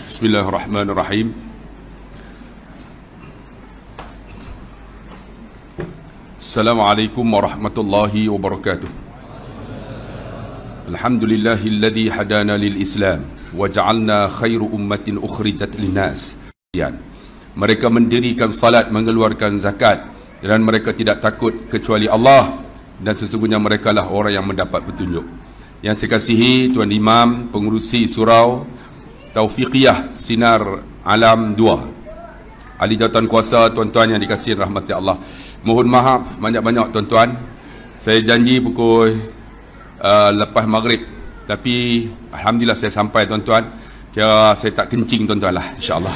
Bismillahirrahmanirrahim. Assalamualaikum warahmatullahi wabarakatuh. Alhamdulillahilladzi hadana lil Islam wa ja'alna khairu ummatin ukhrijat linnas. Mereka mendirikan salat, mengeluarkan zakat, dan mereka tidak takut kecuali Allah, dan sesungguhnya merekalah orang yang mendapat petunjuk. Yang saya kasihi Tuan Imam, pengurusi surau Taufiqiyah Sinar Alam 2, ahli jawatan kuasa, tuan-tuan yang dikasihi rahmati Allah. Mohon maaf banyak-banyak tuan-tuan. Saya janji pukul lepas maghrib, tapi alhamdulillah saya sampai tuan-tuan. Kira saya tak kencing tuan-tuan lah, insya-Allah.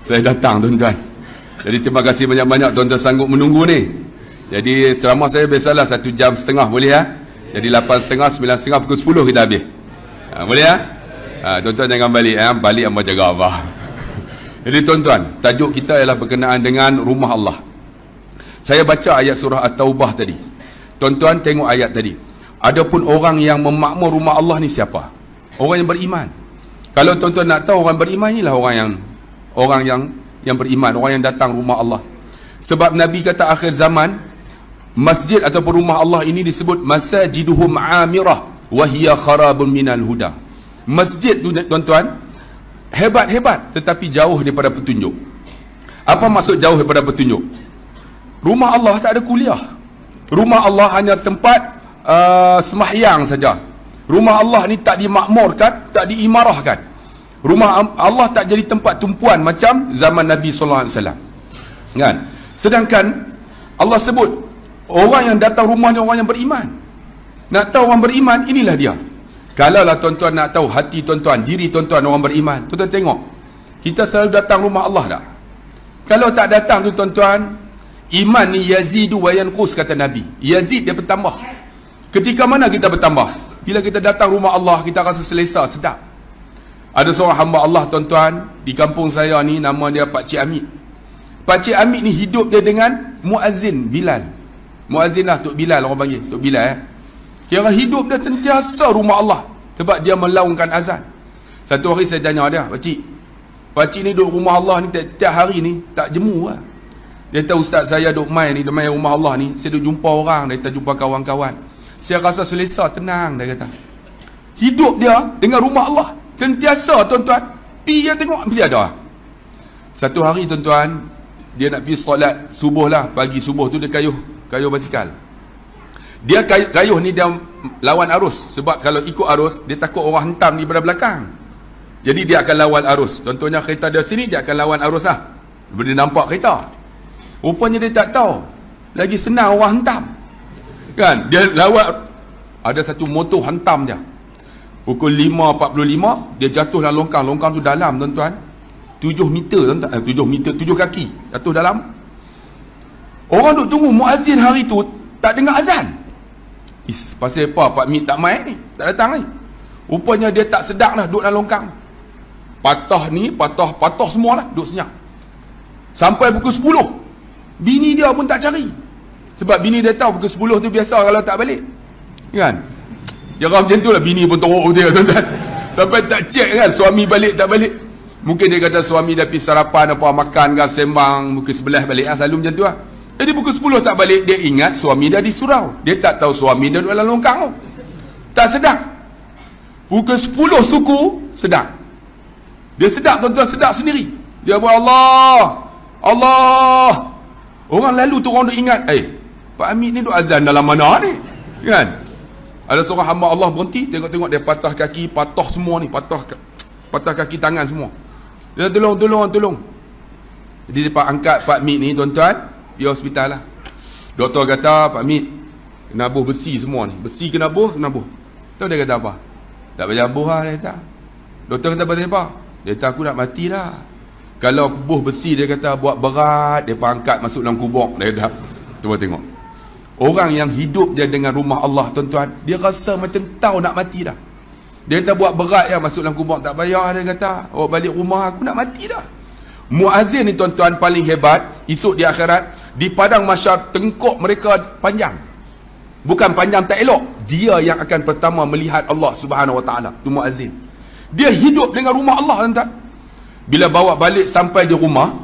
Saya datang tuan-tuan. Jadi terima kasih banyak-banyak tuan-tuan sanggup menunggu ni. Jadi ceramah saya biasalah 1 jam setengah, boleh ya? Jadi 8.30, 9.30, pukul 10 kita habis. Boleh ya? Tuan-tuan jangan balik ya. Balik amat jaga Abah. Jadi tuan-tuan, tajuk kita ialah berkenaan dengan rumah Allah. Saya baca ayat surah At-Taubah tadi. Tuan-tuan tengok ayat tadi. Adapun orang yang memakmur rumah Allah ni siapa? Orang yang beriman. Kalau tuan-tuan nak tahu orang beriman, inilah orang yang beriman, orang yang datang rumah Allah. Sebab Nabi kata akhir zaman, masjid ataupun rumah Allah ini disebut masajiduhum amirah wa hiya kharabun minal huda. Masjid tuan-tuan hebat-hebat tetapi jauh daripada petunjuk. Apa maksud jauh daripada petunjuk? Rumah Allah tak ada kuliah. Rumah Allah hanya tempat sembahyang saja. Rumah Allah ni tak dimakmurkan, tak diimarahkan. Rumah Allah tak jadi tempat tumpuan macam zaman Nabi sallallahu alaihi wasallam. Kan? Sedangkan Allah sebut orang yang datang rumah ni orang yang beriman. Nak tahu orang beriman, inilah dia. Kalaulah tuan-tuan nak tahu hati tuan-tuan, diri tuan-tuan orang beriman, tuan-tuan tengok, kita selalu datang rumah Allah tak? Kalau tak datang tu tuan-tuan, iman ni yazidu wa yanqus, kata Nabi. Yazid, dia bertambah. Ketika mana kita bertambah? Bila kita datang rumah Allah, kita rasa selesa, sedap. Ada seorang hamba Allah tuan-tuan di kampung saya ni, nama dia Pak Cik Amit. Pak Cik Amit ni hidup dia dengan muazzin Bilal. Muazzin lah, Tok Bilal orang panggil, Tok Bilal Kira hidup dia sentiasa rumah Allah sebab dia melaungkan azan. Satu hari saya tanya dia, Pakcik ni duduk rumah Allah ni tiap hari ni tak jemu lah. Dia tahu ustaz saya duduk main rumah Allah ni, saya duduk jumpa orang, dia jumpa kawan-kawan, saya rasa selesa, tenang, dia kata. Hidup dia dengan rumah Allah sentiasa tuan-tuan. Pergi dia tengok, mesti ada. Satu hari tuan-tuan, dia nak pergi solat subuh lah, pagi subuh tu dia kayuh basikal. Dia kayuh ni dia lawan arus. Sebab kalau ikut arus, dia takut orang hentam di belakang. Jadi dia akan lawan arus. Contohnya kereta dia sini, dia akan lawan arus lah. Dia nampak kereta. Rupanya dia tak tahu, lagi senang orang hentam. Kan? Dia lawan. Ada satu motor hentam dia. Pukul 5.45, dia jatuh dalam longkang. Longkang tu dalam tuan-tuan 7 meter tuan-tuan. 7 kaki. Jatuh dalam. Orang duk tunggu muazzin hari tu tak dengar azan. Pasal apa Pak Mit tak main ni, tak datang ni? Rupanya dia tak sedap lah duduk dalam longkang. Patah ni, patah semua lah, duduk senyap. Sampai pukul 10, bini dia pun tak cari. Sebab bini dia tahu pukul 10 tu biasa kalau tak balik. Kan? Jangan macam tu lah, bini pun teruk dia tuan-tuan. Sampai tak cek kan, suami balik tak balik. Mungkin dia kata suami dah pergi sarapan apa, makan kan, sembang, mungkin sebelah balik lah, selalu macam tu lah. Jadi pukul 10 tak balik, dia ingat suami dia di surau. Dia tak tahu suami dia duduk dalam longkang tu. Tak sedap. Pukul 10 suku, sedap. Dia sedap tuan-tuan, sedap sendiri. Dia buat Allah. Orang lalu tu orang duk ingat, Pak Amit ni duk azan dalam mana ni? Kan? Ada seorang hamba Allah berhenti, tengok-tengok dia patah kaki, patah semua ni, patah kaki tangan semua. Dia tolong. Jadi dia angkat Pak Amit ni tuan-tuan, pergi hospital lah. Doktor kata, Pak Mit, kena buh besi semua ni. Besi kena buh. Tahu dia kata apa? Tak payah buh lah, dia kata. Doktor kata apa? Dia kata, aku nak mati lah. Kalau aku buh besi, dia kata, buat berat, dia angkat masuk dalam kubur. Dia kata, cuba tengok. Orang yang hidup dia dengan rumah Allah tuan-tuan, dia rasa macam tahu nak mati dah. Dia kata, buat berat ya masuk dalam kubur. Tak payah, dia kata. Balik rumah aku nak mati dah. Muazzin ni tuan-tuan paling hebat. Esok di akhirat, di padang mahsyar, tengkuk mereka panjang. Bukan panjang tak elok, dia yang akan pertama melihat Allah Subhanahu Wa Taala. Tu muazzin. Dia hidup dengan rumah Allah, tuan-tuan. Bila bawa balik sampai di rumah,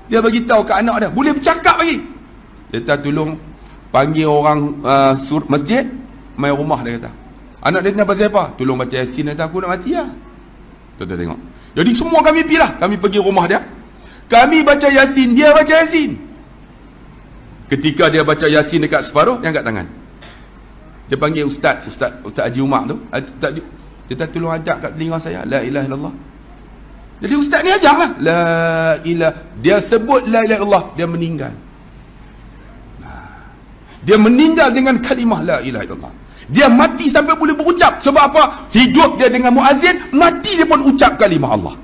dia bagi tahu ke anak dia, boleh bercakap lagi. Dia kata, tolong panggil orang masjid, mai rumah, dia kata. Anak dia tanya pasal apa? Tolong baca Yasin. Dia kata, aku nak mati lah. Tuan-tuan tengok. Jadi semua kami pergi lah. Kami pergi rumah dia. Kami baca Yasin, dia baca Yasin. Ketika dia baca Yasin dekat separuh, dia angkat tangan. Dia panggil Ustaz Haji Umar tu. Ustaz, dia kata, tolong ajak kat telinga saya, la ilaha illallah. Jadi Ustaz ni ajak lah. La ilaha. Dia sebut la ilaha illallah, dia meninggal. Dia meninggal dengan kalimah la ilaha illallah. Dia mati sampai boleh berucap. Sebab apa? Hidup dia dengan muazzin, mati dia pun ucap kalimah Allah.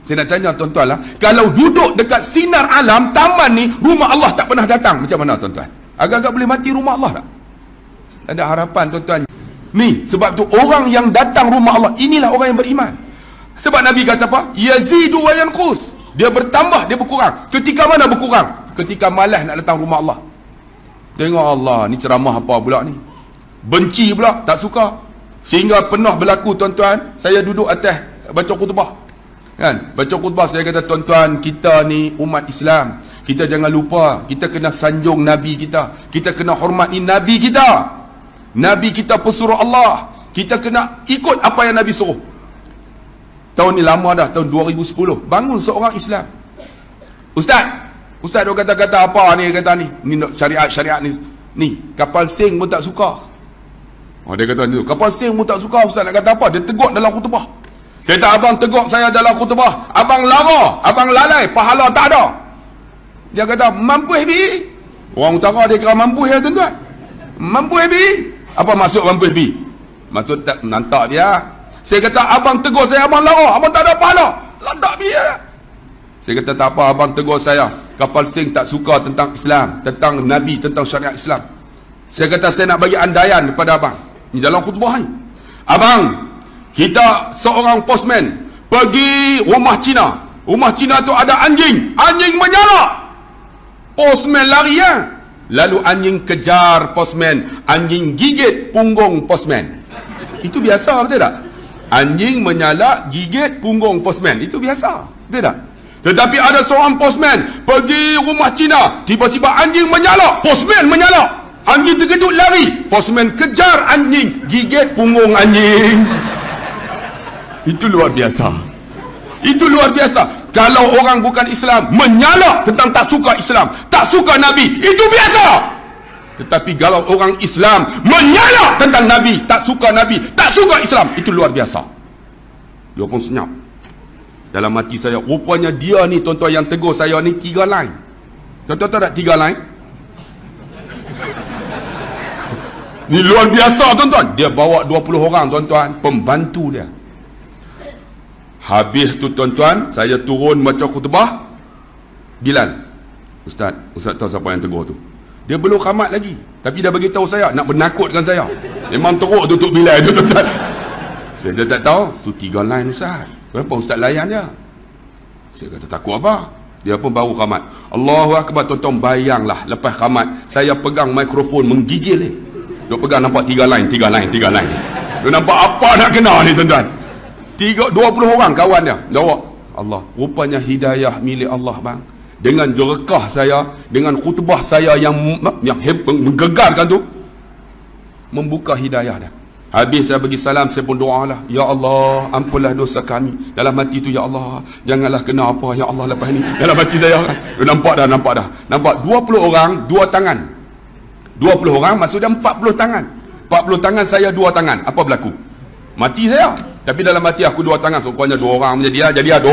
Saya nak tanya tuan-tuan lah, kalau duduk dekat sinar alam, taman ni, rumah Allah tak pernah datang, macam mana tuan-tuan? Agak-agak boleh mati rumah Allah tak? Tak ada harapan tuan-tuan. Ni, sebab tu orang yang datang rumah Allah, inilah orang yang beriman. Sebab Nabi kata apa? Yazidu wa yanqus. Dia bertambah, dia berkurang. Ketika mana berkurang? Ketika malas nak datang rumah Allah. Tengok Allah, ni ceramah apa pula ni? Benci pula, tak suka. Sehingga pernah berlaku tuan-tuan, saya duduk atas baca khutbah. Kan? Baca khutbah, saya kata, tuan-tuan, kita ni umat Islam. Kita jangan lupa, kita kena sanjung Nabi kita. Kita kena hormati Nabi kita. Nabi kita pesuruh Allah. Kita kena ikut apa yang Nabi suruh. Tahun ni lama dah, tahun 2010. Bangun seorang Islam. Ustaz dia kata-kata apa ni, kata ni. Ni syariat ni. Ni, kapal sing pun tak suka. Oh, dia kata tu, kapal sing pun tak suka, Ustaz nak kata apa? Dia tegur dalam khutbah. Saya kata, abang tegur saya dalam khutbah. Abang lara, abang lalai, pahala tak ada. Dia kata, mampu hebi. Orang utara dia kira mampu ya tuan-tuan. Mampu hebi. Apa maksud mampu hebi? Maksud tak nantak dia. Saya kata, abang tegur saya, abang lara, abang tak ada pahala. Lantak dia. Saya kata, tak apa, abang tegur saya. Kapal sing tak suka tentang Islam, tentang Nabi, tentang syariat Islam. Saya kata, saya nak bagi andaian kepada abang. Ini dalam khutbah ni. Abang, kita seorang postman pergi rumah Cina. Rumah Cina tu ada anjing. Anjing menyala. Postman lari ya. Lalu anjing kejar postman. Anjing gigit punggung postman. Itu biasa, betul tak? Anjing menyala, gigit punggung postman. Itu biasa, betul tak? Tetapi ada seorang postman pergi rumah Cina. Tiba-tiba anjing menyala. Postman menyala. Anjing terkejut lari. Postman kejar anjing, gigit punggung anjing. Itu luar biasa. Itu luar biasa. Kalau orang bukan Islam menyala tentang tak suka Islam, tak suka Nabi, itu biasa. Tetapi kalau orang Islam menyala tentang Nabi, tak suka Nabi, tak suka Islam, itu luar biasa. Dia pun senyap. Dalam hati saya, rupanya dia ni tuan-tuan yang tegur saya ni 3 line. Tuan-tuan tahu tak 3 line? Ni luar biasa tuan-tuan. Dia bawa 20 orang tuan-tuan, pembantu dia. Habis tu tuan-tuan, saya turun baca khutbah. Bilal, Ustaz tahu siapa yang tegur tu? Dia belum khamat lagi, tapi dia bagi tahu saya, nak menakutkan saya. Memang teruk tutup Bilal tu tuan-tuan. Saya tak tahu, tu 3 line Ustaz. Kenapa Ustaz layan dia? Saya kata, takut apa? Dia pun baru khamat. Allahu Akbar, tuan-tuan, bayanglah lepas khamat, saya pegang mikrofon menggigil ni. Dia pegang, nampak 3 line. Dia nampak apa nak kena ni tuan-tuan. 20 orang kawan dia. Allah, rupanya hidayah milik Allah bang. Dengan jerekah saya, dengan khutbah saya yang menggegarkan tu, membuka hidayah dia. Habis saya bagi salam, saya pun doa lah, ya Allah, ampunlah dosa kami. Dalam hati tu, ya Allah, janganlah kena apa, ya Allah, lepas ni. Dalam hati saya kan, nampak dah. Nampak 20 orang, 2 tangan. 20 orang, maksudnya 40 tangan. 40 tangan, saya 2 tangan. Apa berlaku? Mati saya. Tapi dalam hati aku 2 tangan. Rupanya 2 orang menjadi, jadi ada 2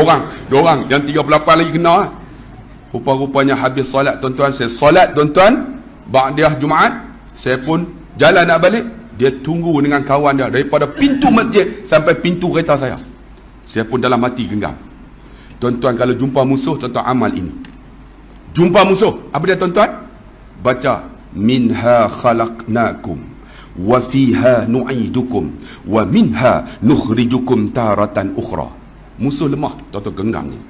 orang. Yang 38 lagi kena. Rupa-rupanya habis solat tuan-tuan. Saya solat tuan-tuan, ba'diyah Jumaat. Saya pun jalan nak balik. Dia tunggu dengan kawan dia daripada pintu masjid sampai pintu kereta saya. Saya pun dalam hati genggam. Tuan-tuan, kalau jumpa musuh, tuan-tuan amal ini. Jumpa musuh, apa dia tuan-tuan? Baca, minha khalaqnakum wa fiha nu'idukum wa minha nukhrijukum taratan ukhra. Musuh lemah, tuan-tuan genggam ni.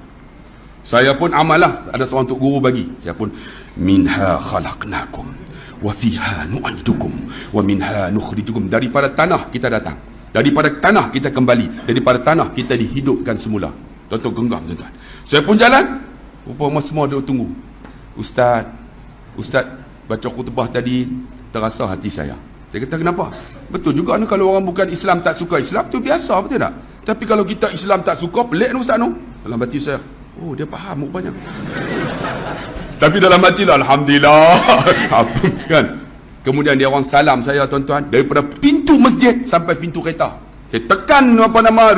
Saya pun amalah, ada seorang tok guru bagi. Saya pun minha khalaqnakum wa fiha nu'idukum wa minha nukhrijukum. Daripada tanah kita datang. Daripada tanah kita kembali, daripada tanah kita dihidupkan semula. Tuan-tuan genggam tuan-tuan. Saya pun jalan, rupa semua duk tunggu. Ustaz baca khutbah tadi terasa hati saya. Saya kata kenapa? Betul juga ni, kalau orang bukan Islam tak suka Islam tu biasa, betul tak? Tapi kalau kita Islam tak suka, pelik ni Ustaz tu. Dalam hati saya, oh dia faham rupanya. Tapi dalam hati lah, alhamdulillah. Kan? Kemudian dia orang salam saya tuan-tuan, daripada pintu masjid sampai pintu kereta. Saya tekan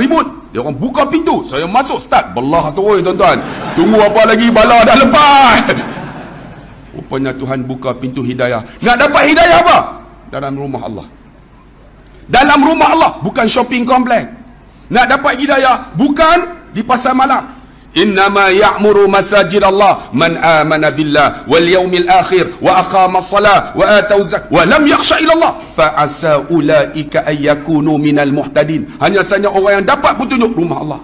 remote, dia orang buka pintu, saya masuk start. Belah terus tuan-tuan. Tunggu apa lagi, bala dah lepas. Rupanya Tuhan buka pintu hidayah. Nak dapat hidayah apa? Dalam rumah Allah. Dalam rumah Allah, bukan shopping komplek. Nak dapat hidayah bukan di pasar malam. Innama ya'muru masajid Allah man amana billah wal yaumil akhir wa aqama as-salah wa atau zakat wa lam yakhsha ila Allah fa asa ulaika ay yakunu minal muhtadin. Hanya saja orang yang dapat petunjuk rumah Allah.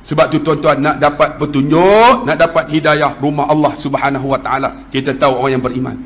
Sebab tu tuan-tuan, nak dapat petunjuk, nak dapat hidayah rumah Allah Subhanahu wa taala, kita tahu orang yang beriman.